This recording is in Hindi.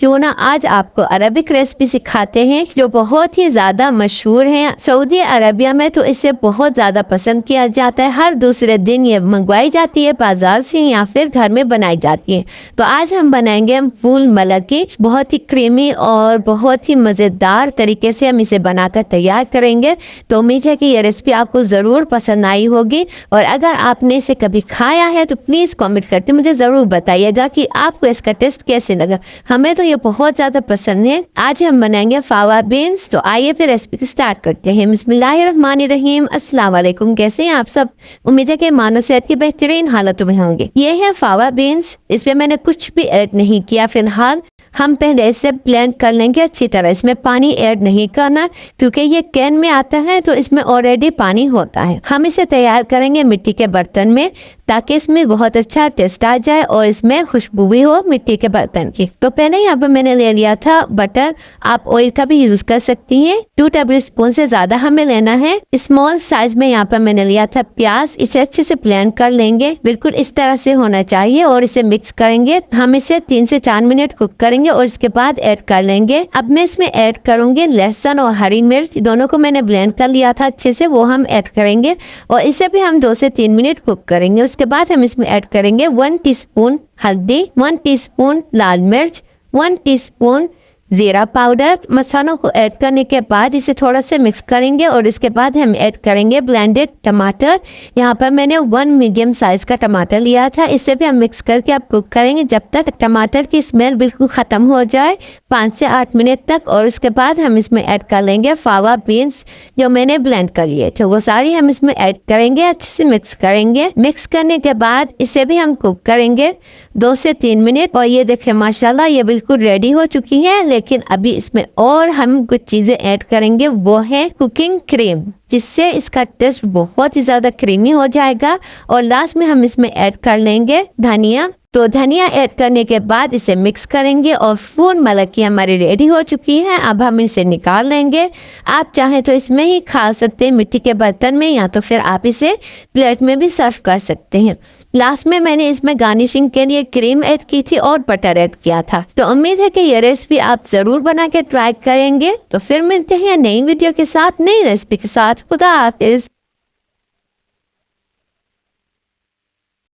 क्यों ना आज आपको अरबिक रेसिपी सिखाते हैं जो बहुत ही ज़्यादा मशहूर है। सऊदी अरबिया में तो इसे बहुत ज़्यादा पसंद किया जाता है। हर दूसरे दिन ये मंगवाई जाती है बाजार से या फिर घर में बनाई जाती है। तो आज हम बनाएंगे फूल मलकी। बहुत ही क्रीमी और बहुत ही मज़ेदार तरीके से हम इसे बनाकर तैयार करेंगे। तो उम्मीद है कि ये रेसिपी आपको ज़रूर पसंद आई होगी और अगर आपने इसे कभी खाया है तो प्लीज़ कमेंट करके मुझे ज़रूर बताइएगा कि आपको इसका टेस्ट कैसे लगा। हमें तो ये बहुत ज़्यादा पसंद है। आज हम बनाएंगे फावा बीन्स। तो आइए फिर रेसिपी स्टार्ट करते हैं। बिस्मिल्लाहिर्रहमानिर्रहीम। अस्सलाम वालेकुम। कैसे हैं आप सब? उम्मीद है कि मानो सेहत की बेहतरीन हालतों में होंगे। ये है फावा बीन्स। इसमें मैंने कुछ भी ऐड नहीं किया। फिलहाल हम पहले इसे ब्लेंड कर लेंगे अच्छी तरह। इसमें पानी ऐड नहीं करना क्योंकि ये कैन में आता है तो इसमें ऑलरेडी पानी होता है। हम इसे तैयार करेंगे मिट्टी के बर्तन में ताकि इसमें बहुत अच्छा टेस्ट आ जाए और इसमें खुशबू भी हो मिट्टी के बर्तन की। तो पहले यहाँ पर मैंने ले लिया था बटर। आप ऑयल का भी यूज कर सकती हैं। 2 टेबल स्पून से ज्यादा हमें लेना है। स्मॉल साइज में यहाँ पर मैंने लिया था प्याज। इसे अच्छे से ब्लेंड कर लेंगे। बिल्कुल इस तरह से होना चाहिए और इसे मिक्स करेंगे। हम इसे 3 से 4 मिनट कुक करेंगे और इसके बाद ऐड कर लेंगे। अब मैं इसमें ऐड करूंगी लहसुन और हरी मिर्च। दोनों को मैंने ब्लेंड कर लिया था अच्छे से, वो हम ऐड करेंगे और इसे भी हम 2 से 3 मिनट कुक करेंगे। उसके बाद हम इसमें ऐड करेंगे 1 टीस्पून हल्दी, 1 टीस्पून लाल मिर्च, 1 टीस्पून जीरा पाउडर। मसालों को ऐड करने के बाद इसे थोड़ा सा मिक्स करेंगे और इसके बाद हम ऐड करेंगे ब्लेंडेड टमाटर। यहाँ पर मैंने 1 मीडियम साइज का टमाटर लिया था। इसे भी हम मिक्स करके अब कुक करेंगे जब तक टमाटर की स्मेल बिल्कुल ख़त्म हो जाए, 5 से 8 मिनट तक। और उसके बाद हम इसमें ऐड कर लेंगे फावा बीन्स जो मैंने ब्लेंड कर लिए थे, वो सारी हम इसमें ऐड करेंगे। अच्छे से मिक्स करेंगे। मिक्स करने के बाद इसे भी हम कुक करेंगे 2 से 3 मिनट। और ये देखें माशाल्लाह ये बिल्कुल रेडी हो चुकी है। लेकिन अभी इसमें और हम कुछ चीज़ें ऐड करेंगे, वो है कुकिंग क्रीम, जिससे इसका टेस्ट बहुत ही ज़्यादा क्रीमी हो जाएगा। और लास्ट में हम इसमें ऐड कर लेंगे धनिया। तो धनिया ऐड करने के बाद इसे मिक्स करेंगे और फूल मलकी हमारी रेडी हो चुकी है। अब हम इसे निकाल लेंगे। आप चाहें तो इसमें ही खा सकते हैं मिट्टी के बर्तन में, या तो फिर आप इसे प्लेट में भी सर्व कर सकते हैं। लास्ट में मैंने इसमें गार्निशिंग के लिए क्रीम ऐड की थी और बटर ऐड किया था। तो उम्मीद है कि ये रेसिपी आप ज़रूर बना के ट्राई करेंगे। तो फिर मिलते हैं नई वीडियो के साथ, नई रेसिपी के साथ। खुदा हाफिज।